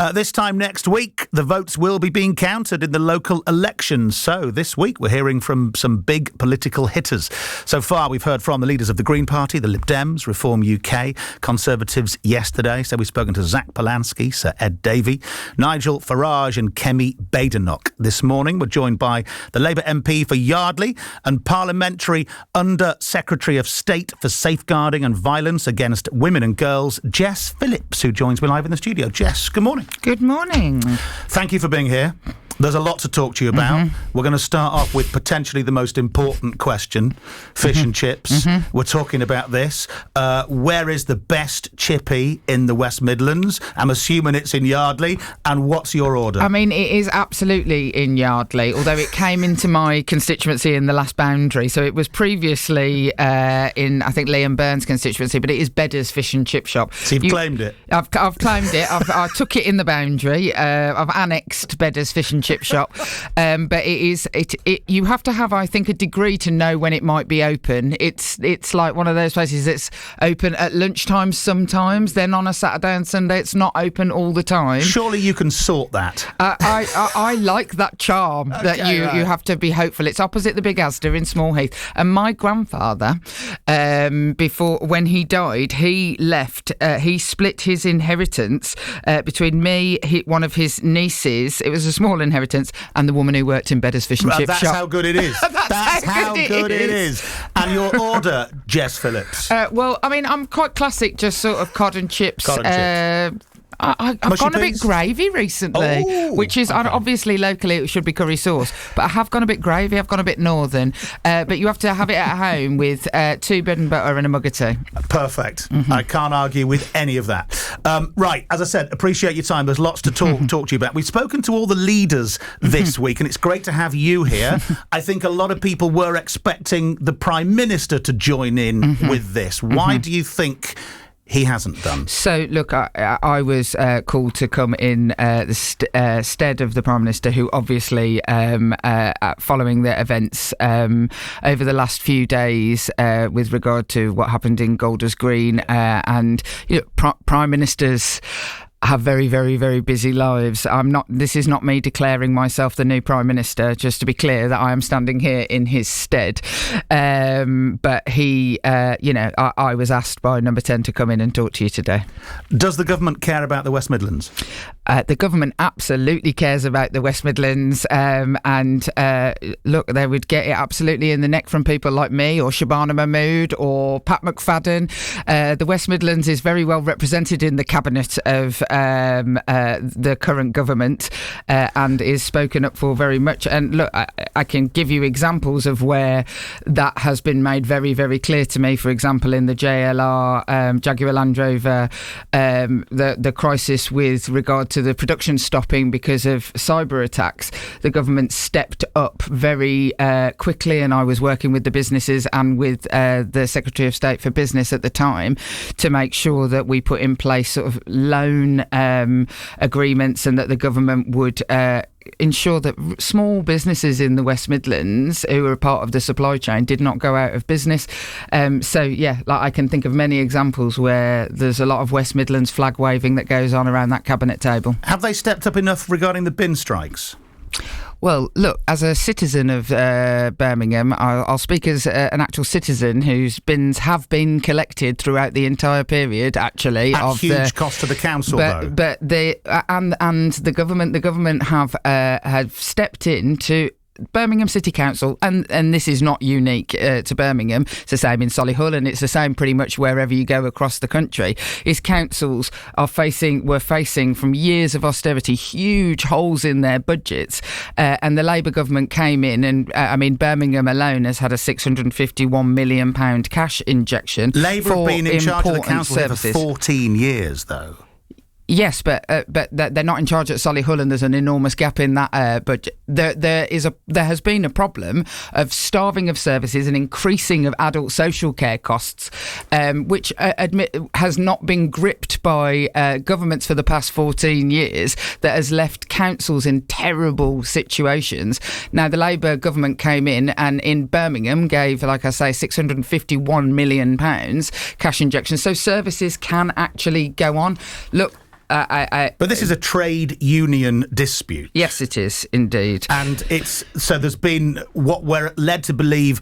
This time next week, the votes will be being counted in the local elections. So this week, we're hearing from some big political hitters. So far, we've heard from the leaders of the Green Party, the Lib Dems, Reform UK, Conservatives yesterday. So we've spoken to Zach Polanski, Sir Ed Davey, Nigel Farage and Kemi Badenoch. This morning, we're joined by the Labour MP for Yardley and Parliamentary Under Secretary of State for Safeguarding and Violence Against Women and Girls, Jess Phillips, who joins me live in the studio. Jess, good morning. Good morning. Thank you for being here. There's a lot to talk to you about. We're going to start off with potentially the most important question, fish and chips. We're talking about this. Where is the best chippy in the West Midlands? I'm assuming it's in Yardley. And what's your order? I mean, it is absolutely in Yardley, although it came into my constituency in the last boundary. So it was previously in, I think, Liam Byrne's constituency, but it is Bedder's Fish and Chip Shop. So you've claimed it? I've claimed it. I took it in the boundary. I've annexed Bedder's Fish and Chip Shop, but you have to have, I think, a degree to know when it might be open. It's like one of those places that's open at lunchtime sometimes, then on a Saturday and Sunday it's not open all the time. Surely you can sort that. I like that charm. Okay, that you have to be hopeful. It's opposite the Big Asda in Small Heath, and my grandfather, when he died, he left. He split his inheritance between me, one of his nieces. It was a small inheritance, and the woman who worked in Bedder's Fish and Chip Shop. That's how good it is. That's how good it is. And your order, Jess Phillips? Well, I mean, I'm quite classic, just sort of cod and chips. I've gone a bit gravy recently, which is obviously locally it should be curry sauce, but I have gone a bit gravy. I've gone a bit northern, but you have to have it at home with 2 bread and butter and a mug of tea. Perfect. I can't argue with any of that. Right, as I said, appreciate your time. There's lots to talk to you about. We've spoken to all the leaders this week, and it's great to have you here. I think a lot of people were expecting the Prime Minister to join in with this. Why do you think he hasn't done? So, look, I was called to come in the stead of the Prime Minister, who obviously, following the events over the last few days with regard to what happened in Golders Green, and Prime Ministers have very, very, very busy lives. This is not me declaring myself the new Prime Minister, just to be clear that I am standing here in his stead. But he, I was asked by Number 10 to come in and talk to you today. Does the government care about the West Midlands? The government absolutely cares about the West Midlands. Look, they would get it absolutely in the neck from people like me or Shabana Mahmood or Pat McFadden. The West Midlands is very well represented in the cabinet of the current government and is spoken up for very much. And look, I can give you examples of where that has been made very, very clear to me. For example, in the JLR, Jaguar Land Rover, the crisis with regard to the production stopping because of cyber attacks, the government stepped up very quickly, and I was working with the businesses and with the Secretary of State for Business at the time to make sure that we put in place sort of loan agreements, and that the government would ensure that small businesses in the West Midlands who are part of the supply chain did not go out of business. I can think of many examples where there's a lot of West Midlands flag waving that goes on around that cabinet table. Have they stepped up enough regarding the bin strikes? Well, look, as a citizen of Birmingham, I'll speak as an actual citizen whose bins have been collected throughout the entire period, actually. At huge cost to the council, though. But the government have stepped in to Birmingham City Council, and this is not unique to Birmingham. It's the same in Solihull, and it's the same pretty much wherever you go across the country. Is councils were facing from years of austerity huge holes in their budgets, and the Labour government came in, and Birmingham alone has had a £651 million cash injection. Labour have been in charge of the council services for 14 years, though. Yes, but they're not in charge at Solihull, and there's an enormous gap in that budget. There has been a problem of starving of services and increasing of adult social care costs, which has not been gripped by governments for the past 14 years. That has left councils in terrible situations. Now, the Labour government came in and in Birmingham gave, like I say, £651 million cash injection, so services can actually go on. Look, But this is a trade union dispute. Yes, it is indeed. And there's been what we're led to believe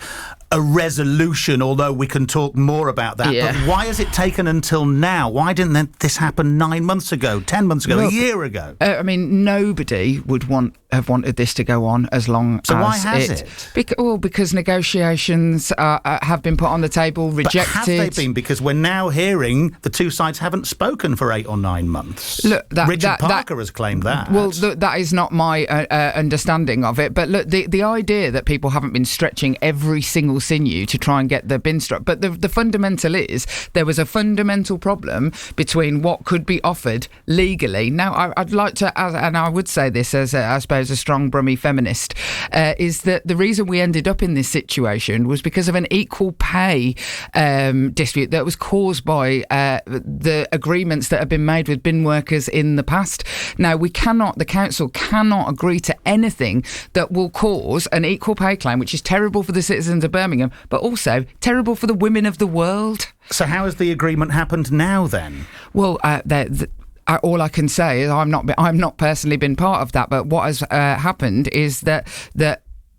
a resolution, although we can talk more about that. Yeah. But why has it taken until now? Why didn't this happen 9 months ago, 10 months ago, a year ago? Nobody would have wanted this to go on as long as So why has it? Because negotiations have been put on the table, rejected. But have they been? Because we're now hearing the two sides haven't spoken for 8 or 9 months. Look, Richard Parker has claimed that. Well, that is not my understanding of it. But look, the idea that people haven't been stretching every single sinew to try and get the bin struck. But the fundamental is there was a fundamental problem between what could be offered legally. Now, I'd like to, and I would say this as I suppose a strong Brummy feminist, is that the reason we ended up in this situation was because of an equal pay dispute that was caused by the agreements that have been made with bin workers in the past. Now, the council cannot agree to anything that will cause an equal pay claim, which is terrible for the citizens of Birmingham, but also terrible for the women of the world. So how has the agreement happened now then? Well, all I can say is I'm not personally been part of that, but what has happened is that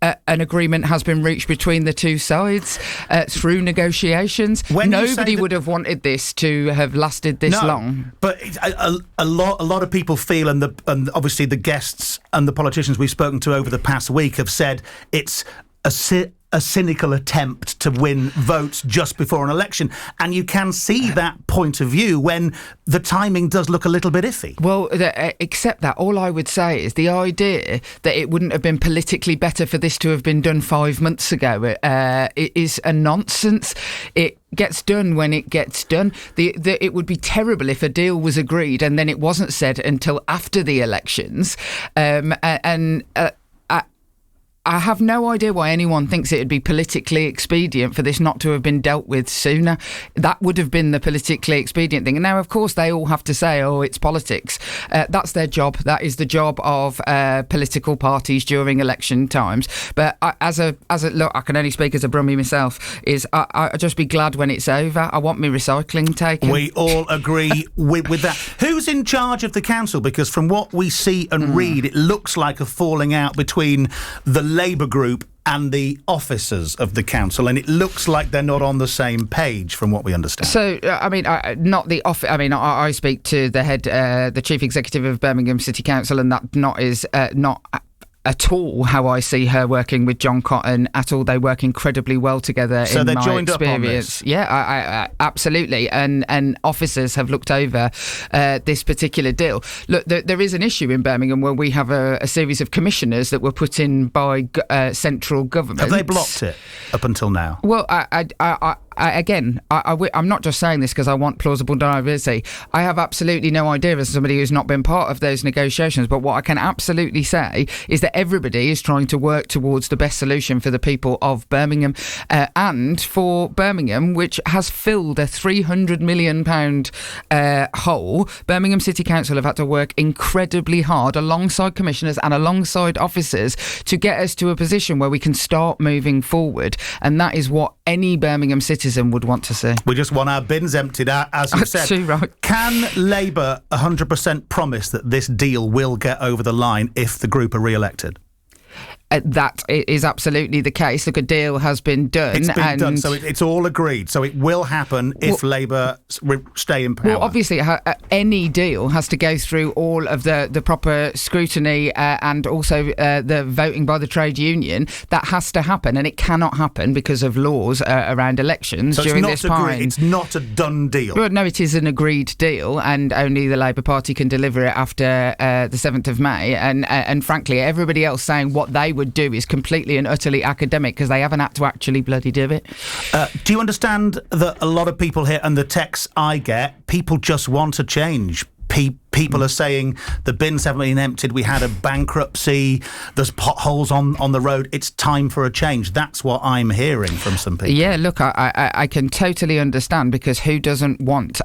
an agreement has been reached between the two sides through negotiations. Nobody would have wanted this to have lasted this long. But a lot of people feel, and obviously the guests and the politicians we've spoken to over the past week have said it's a cynical attempt to win votes just before an election. And you can see that point of view when the timing does look a little bit iffy. Well, except that, all I would say is the idea that it wouldn't have been politically better for this to have been done 5 months ago it is a nonsense. It gets done when it gets done. It would be terrible if a deal was agreed and then it wasn't said until after the elections. I have no idea why anyone thinks it would be politically expedient for this not to have been dealt with sooner. That would have been the politically expedient thing. And now, of course, they all have to say, oh, it's politics. That's their job. That is the job of political parties during election times. But look, I can only speak as a Brummie myself, I'll just be glad when it's over. I want my recycling taken. We all agree with that. Who's in charge of the council? Because from what we see and read, it looks like a falling out between the Labour group and the officers of the council, and it looks like they're not on the same page from what we understand. So, I speak to the head, the chief executive of Birmingham City Council, and that is not at all how I see her working with John Cotton at all. They work incredibly well together. So they're joined up on this? Yeah, I absolutely. And officers have looked over this particular deal. Look, there is an issue in Birmingham where we have a series of commissioners that were put in by central government. Have they blocked it up until now? Well, I'm not just saying this because I want plausible deniability. I have absolutely no idea as somebody who's not been part of those negotiations, but what I can absolutely say is that everybody is trying to work towards the best solution for the people of Birmingham and for Birmingham, which has filled a £300 million hole. Birmingham City Council have had to work incredibly hard alongside commissioners and alongside officers to get us to a position where we can start moving forward, and that is what any Birmingham citizen would want to see. We just want our bins emptied out, as you said. Too right. Can Labour 100% promise that this deal will get over the line if the group are re-elected? That is absolutely the case. Look, a deal has been done. It's been done, so it's all agreed. So it will happen if Labour stay in power. Well, obviously, any deal has to go through all of the proper scrutiny and also the voting by the trade union. That has to happen, and it cannot happen because of laws around elections during this time. It's not a done deal. Well, no, it is an agreed deal, and only the Labour Party can deliver it after the 7th of May. And frankly, everybody else saying what they would do is completely and utterly academic because they haven't had to actually bloody do it. Do you understand that a lot of people here, and the texts I get, people just want to change? People are saying the bins haven't been emptied, we had a bankruptcy, there's potholes on the road, it's time for a change. That's what I'm hearing from some people. Yeah, look, I can totally understand, because who doesn't want,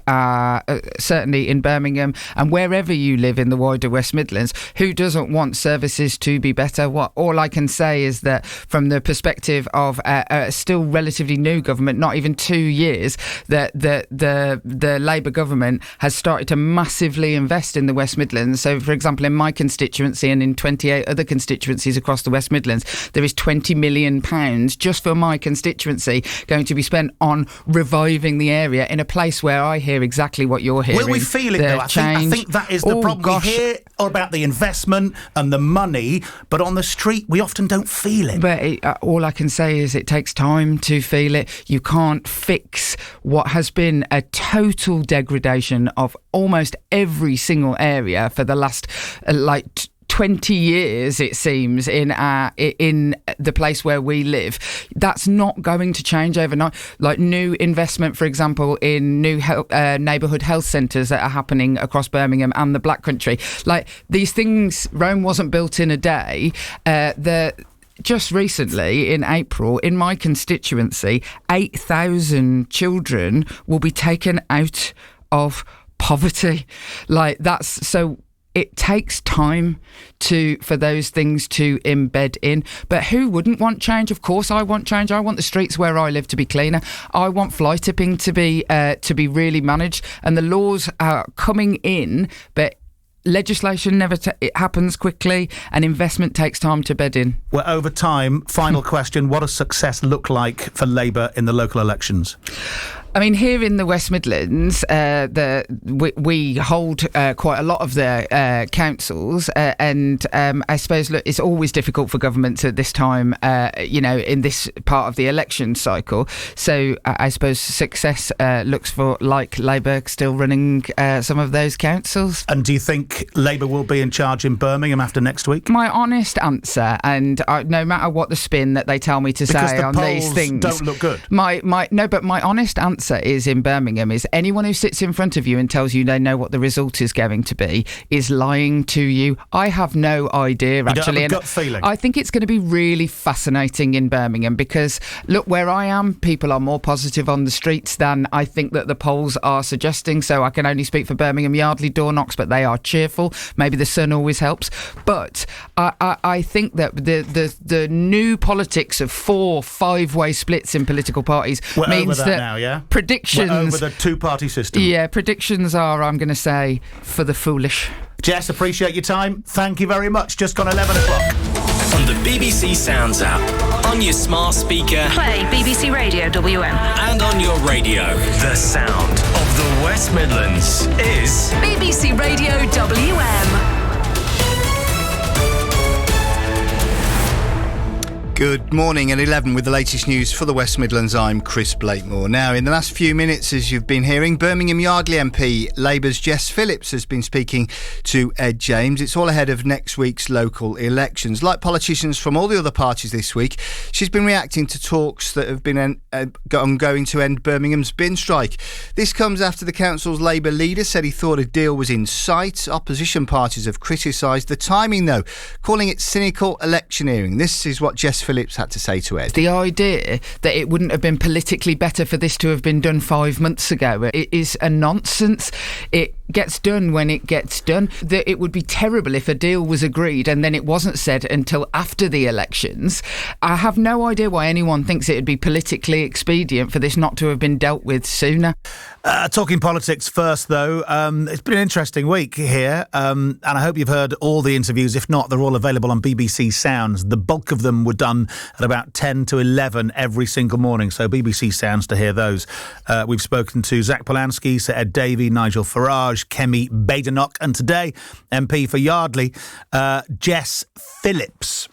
certainly in Birmingham and wherever you live in the wider West Midlands, who doesn't want services to be better? All I can say is that from the perspective of a still relatively new government, not even 2 years, that the Labour government has started to massively invest invest in the West Midlands. So, for example, in my constituency and in 28 other constituencies across the West Midlands, there is £20 million just for my constituency going to be spent on reviving the area in a place where I hear exactly what you're hearing. Will we feel it, though? I think that is the problem. Gosh. We hear about the investment and the money, but on the street, we often don't feel it. But all I can say is it takes time to feel it. You can't fix what has been a total degradation of almost every single area for the last 20 years, it seems, in the place where we live. That's not going to change overnight. Like new investment, for example, in new neighbourhood health centres that are happening across Birmingham and the Black Country. Like these things, Rome wasn't built in a day. Just recently, in April, in my constituency, 8,000 children will be taken out of poverty. Like that's so. It takes time for those things to embed in. But who wouldn't want change? Of course I want change. I want the streets where I live to be cleaner. I want fly tipping to be really managed. And the laws are coming in, but legislation never it happens quickly, and investment takes time to bed in. Well, over time, final question, what does success look like for Labour in the local elections? I mean, here in the West Midlands, we hold quite a lot of the councils, and I suppose, look, it's always difficult for governments at this time, in this part of the election cycle. So I suppose success looks for like Labour still running some of those councils. And do you think Labour will be in charge in Birmingham after next week? My honest answer, and no matter what the spin that they tell me to say on these things, don't look good. My honest answer is in Birmingham is anyone who sits in front of you and tells you they know what the result is going to be is lying to you. I have no idea, actually. You don't have a gut feeling? I think it's going to be really fascinating in Birmingham because, look, where I am, people are more positive on the streets than I think that the polls are suggesting. So I can only speak for Birmingham Yardley door knocks, but they are cheerful. Maybe the sun always helps. But I think that the new politics of 4-5-way splits in political parties means that now, yeah? Predictions... We're over the two-party system. Yeah, predictions are, I'm going to say, for the foolish. Jess, appreciate your time. Thank you very much. Just gone 11 o'clock. On the BBC Sounds app, on your smart speaker, play BBC Radio WM, and on your radio. The sound of the West Midlands is BBC Radio WM. Good morning at 11 with the latest news for the West Midlands. I'm Chris Blakemore. Now, in the last few minutes, as you've been hearing, Birmingham Yardley MP Labour's Jess Phillips has been speaking to Ed James. It's all ahead of next week's local elections. Like politicians from all the other parties this week, she's been reacting to talks that have been ongoing to end Birmingham's bin strike. This comes after the council's Labour leader said he thought a deal was in sight. Opposition parties have criticised the timing, though, calling it cynical electioneering. This is what Jess Phillips had to say to Ed. The idea that it wouldn't have been politically better for this to have been done 5 months ago, it is a nonsense. It gets done when it gets done. It would be terrible if a deal was agreed and then it wasn't said until after the elections. I have no idea why anyone thinks it would be politically expedient for this not to have been dealt with sooner. Talking politics first, though, it's been an interesting week here, and I hope you've heard all the interviews. If not, they're all available on BBC Sounds. The bulk of them were done at about 10 to 11 every single morning, so BBC Sounds to hear those. We've spoken to Zach Polanski, Sir Ed Davey, Nigel Farage, Kemi Badenoch, and today, MP for Yardley, Jess Phillips.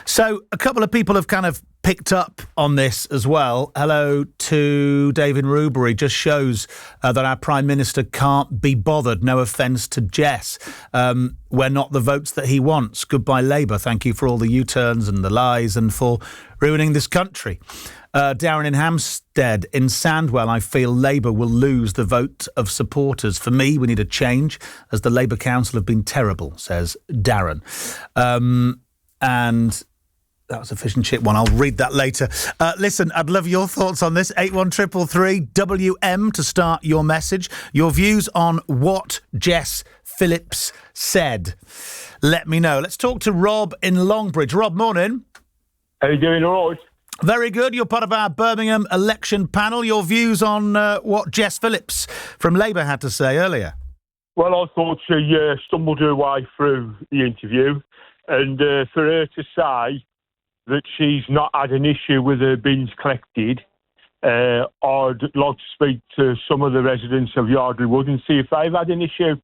So a couple of people have kind of picked up on this as well. Hello to David Rubery. Just shows that our Prime Minister can't be bothered. No offence to Jess. We're not the votes that he wants. Goodbye, Labour. Thank you for all the U-turns and the lies and for ruining this country. Darren in Hampstead, in Sandwell, I feel Labour will lose the vote of supporters. For me, we need a change, as the Labour Council have been terrible, says Darren. And that was a fish and chip one. I'll read that later. Listen, I'd love your thoughts on this. 81333 WM to start your message. Your views on what Jess Phillips said. Let me know. Let's talk to Rob in Longbridge. Rob, morning. How you doing? All right? Very good. You're part of our Birmingham election panel. Your views on what Jess Phillips from Labour had to say earlier. Well, I thought she stumbled her way through the interview, and for her to say that she's not had an issue with her bins collected, I'd like to speak to some of the residents of Yardley Wood and see if they've had an issue.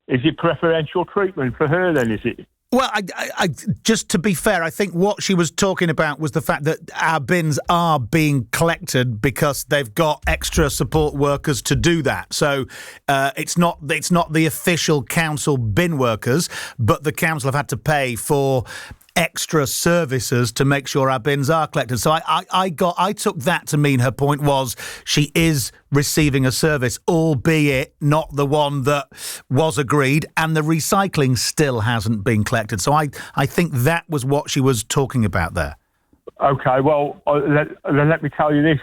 Is it preferential treatment for her then, is it? Well, I just to be fair, I think what she was talking about was the fact that our bins are being collected because they've got extra support workers to do that. So it's not the official council bin workers, but the council have had to pay for extra services to make sure our bins are collected. So I took that to mean her point was she is receiving a service, albeit not the one that was agreed, and the recycling still hasn't been collected. So I think that was what she was talking about there. Okay, well, let me tell you this.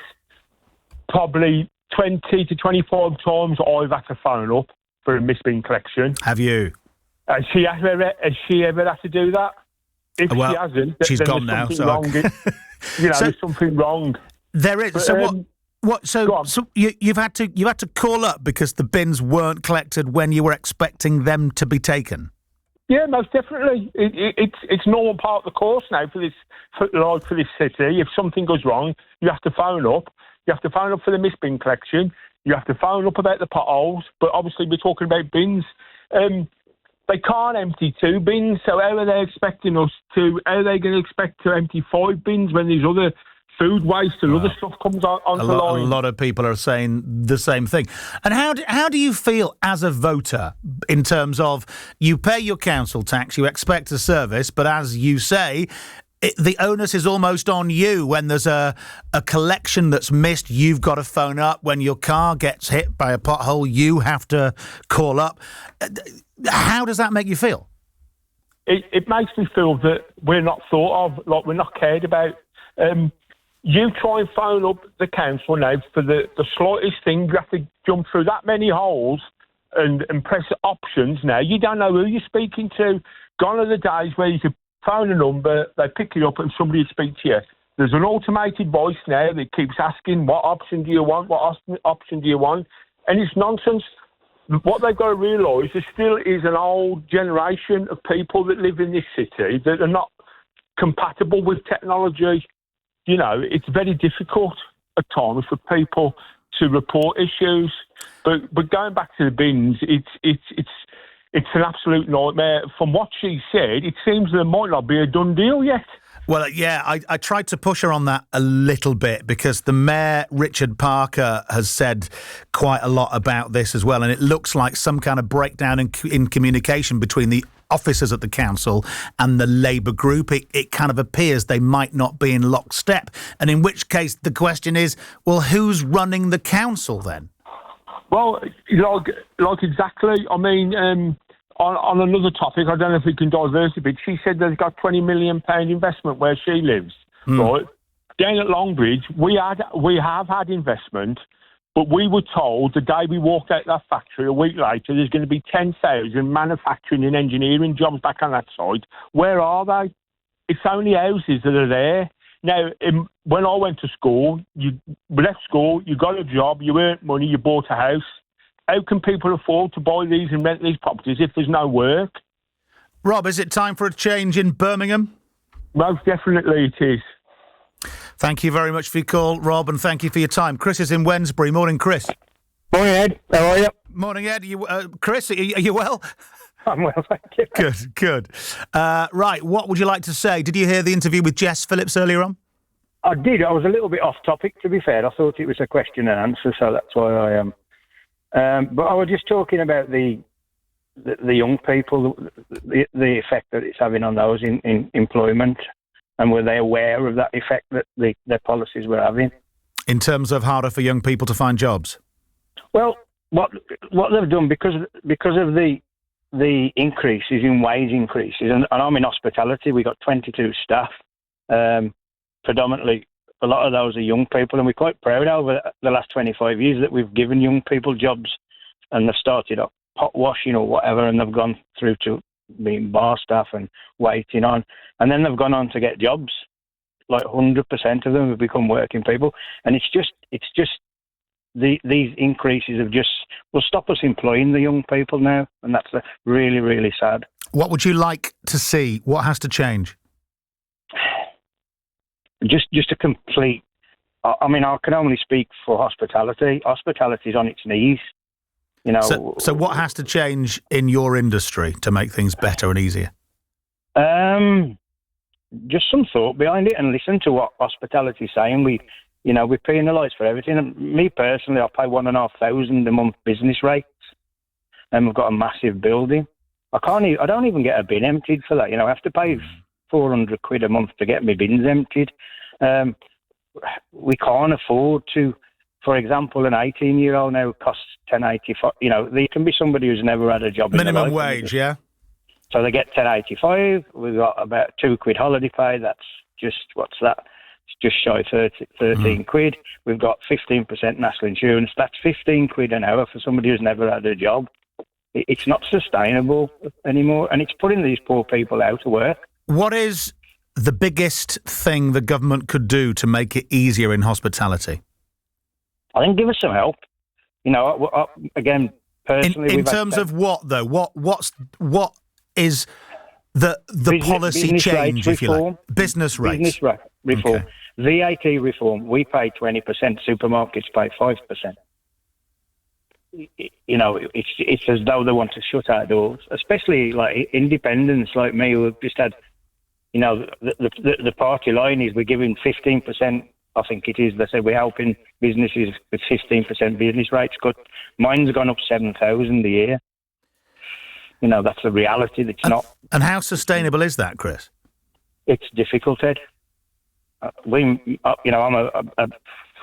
Probably 20 to 25 times I've had to phone up for a missed bin collection. Have you? Has she ever had to do that? If well, she hasn't, she's then gone there's now. something So, wrong. There's something wrong. There is. But, So what? So you've had to call up because the bins weren't collected when you were expecting them to be taken. Yeah, most definitely. It's normal part of the course now for this city. If something goes wrong, you have to phone up. You have to phone up for the missed bin collection. You have to phone up about the potholes. But obviously, we're talking about bins. They can't empty 2 bins, so how are they expecting us to? How are they going to expect to empty 5 bins when there's other food waste and other stuff comes onto the line? A lot of people are saying the same thing. And how do you feel as a voter in terms of you pay your council tax, you expect a service, but as you say, the onus is almost on you when there's a collection that's missed. You've got to phone up. When your car gets hit by a pothole, you have to call up. How does that make you feel? It makes me feel that we're not thought of, like we're not cared about. You try and phone up the council now for the slightest thing. You have to jump through that many holes and press options now. You don't know who you're speaking to. Gone are the days where you could phone a number, they pick it up and somebody would speak to you. There's an automated voice now that keeps asking, what option do you want? What option do you want? And it's nonsense. What they've got to realise, there still is an old generation of people that live in this city that are not compatible with technology. You know, it's very difficult at times for people to report issues. But going back to the bins, it's an absolute nightmare. From what she said, it seems there might not be a done deal yet. Well, yeah, I tried to push her on that a little bit because the Mayor, Richard Parker, has said quite a lot about this as well. And it looks like some kind of breakdown in communication between the officers at the council and the Labour group. It kind of appears they might not be in lockstep. And in which case, the question is, well, who's running the council then? Well, like exactly. I mean, on another topic, I don't know if we can diverse a bit. She said there's got £20 million investment where she lives. Right down at Longbridge, we have had investment, but we were told the day we walked out that factory a week later, there's going to be 10,000 manufacturing and engineering jobs back on that site. Where are they? It's only houses that are there. Now, when I went to school, you left school, you got a job, you earned money, you bought a house. How can people afford to buy these and rent these properties if there's no work? Rob, is it time for a change in Birmingham? Most definitely it is. Thank you very much for your call, Rob, and thank you for your time. Chris is in Wednesbury. Morning, Chris. Morning, Ed. How are you? Morning, Ed. Chris, are you well? I'm well, thank you. Good. Right, what would you like to say? Did you hear the interview with Jess Phillips earlier on? I did. I was a little bit off topic, to be fair. I thought it was a question and answer, so that's why I am. But I was just talking about the young people, the effect that it's having on those in employment, and were they aware of that effect that their policies were having? In terms of harder for young people to find jobs? Well, what they've done, because of the increases in wage increases, and I'm in hospitality, we got 22 staff, predominantly. A lot of those are young people, and we're quite proud over the last 25 years that we've given young people jobs, and they've started up pot washing or whatever, and they've gone through to being bar staff and waiting on, and then they've gone on to get jobs. Like 100% of them have become working people, and it's just these increases will stop us employing the young people now, and that's really, really sad. What would you like to see? What has to change? Just a complete. I mean, I can only speak for hospitality. Hospitality is on its knees. You know. So what has to change in your industry to make things better and easier? Just some thought behind it, and listen to what hospitality is saying. We penalise for everything. And me personally, I pay $1,500 a month business rates, and we've got a massive building. I don't even get a bin emptied for that. You know, I have to pay £400 a month to get my bins emptied. We can't afford to. For example, an 18-year-old now costs $10.85. You know, there can be somebody who's never had a job. Minimum wage, yeah. So they get $10.85. We've got about £2 holiday pay. That's just, what's that? It's just shy of 13 quid. We've got 15% national insurance. That's 15 quid an hour for somebody who's never had a job. It's not sustainable anymore, and it's putting these poor people out of work. What is the biggest thing the government could do to make it easier in hospitality? I think give us some help. You know, again, personally, in terms of what though? What is the policy change, if you like? Business rates. Business rate reform. Okay. VAT reform. We pay 20%. Supermarkets pay 5%. You know, it's as though they want to shut our doors, especially like independents like me who have just had. You know, the party line is we're giving 15%. I think it is. They said we're helping businesses with 15% business rates cut. Mine's gone up 7,000 a year. You know, that's a reality that's not. And how sustainable is that, Chris? It's difficult, Ed. I'm a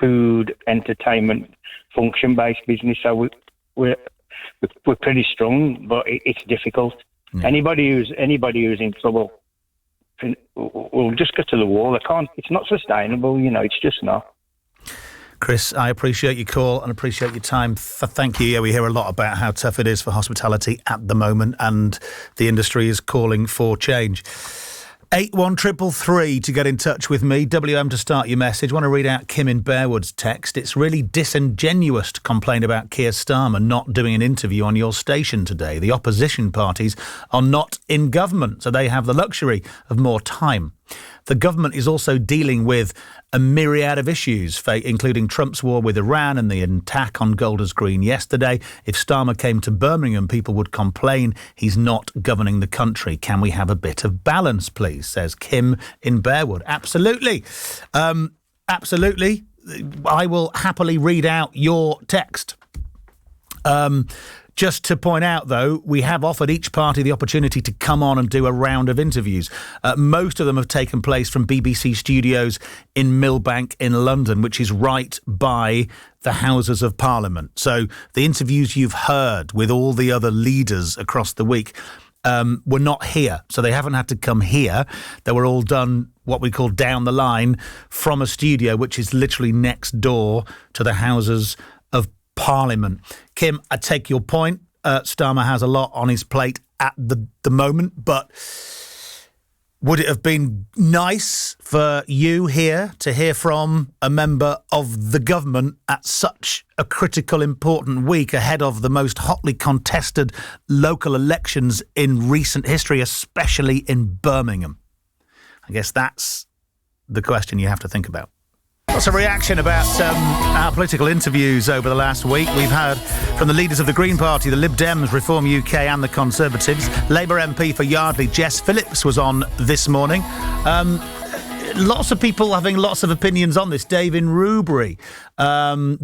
food entertainment function-based business, so we're pretty strong, but it's difficult. Yeah. Anybody who's in trouble will just go to the wall. They can't. It's not sustainable. You know, it's just not. Chris, I appreciate your call and appreciate your time. Thank you. Yeah, we hear a lot about how tough it is for hospitality at the moment, and the industry is calling for change. 81333 to get in touch with me. WM to start your message. I want to read out Kim in Bearwood's text. It's really disingenuous to complain about Keir Starmer not doing an interview on your station today. The opposition parties are not in government, so they have the luxury of more time. The government is also dealing with a myriad of issues, including Trump's war with Iran and the attack on Golders Green yesterday. If Starmer came to Birmingham, people would complain he's not governing the country. Can we have a bit of balance, please? Says Kim in Bearwood. Absolutely. Absolutely. I will happily read out your text. Just to point out, though, we have offered each party the opportunity to come on and do a round of interviews. Most of them have taken place from BBC studios in Millbank in London, which is right by the Houses of Parliament. So the interviews you've heard with all the other leaders across the week were not here. So they haven't had to come here. They were all done what we call down the line from a studio, which is literally next door to the Houses of Parliament. Kim, I take your point. Starmer has a lot on his plate at the moment, but would it have been nice for you here to hear from a member of the government at such a critical, important week ahead of the most hotly contested local elections in recent history, especially in Birmingham? I guess that's the question you have to think about. Lots of reaction about our political interviews over the last week. We've heard from the leaders of the Green Party, the Lib Dems, Reform UK and the Conservatives. Labour MP for Yardley, Jess Phillips, was on this morning. Lots of people having lots of opinions on this. Dave in Rubery,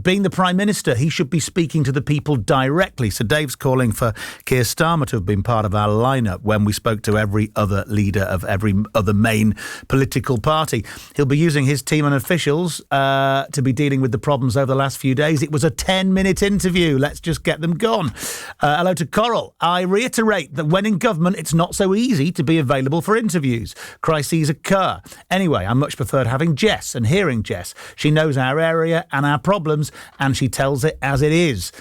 being the Prime Minister, he should be speaking to the people directly. So Dave's calling for Keir Starmer to have been part of our lineup when we spoke to every other leader of every other main political party. He'll be using his team and officials to be dealing with the problems over the last few days. It was a 10-minute interview. Let's just get them gone. Hello to Coral. I reiterate that when in government, it's not so easy to be available for interviews. Crises occur. Anyway, I much preferred having Jess and hearing Jess. She knows our area and our problems, and she tells it as it is.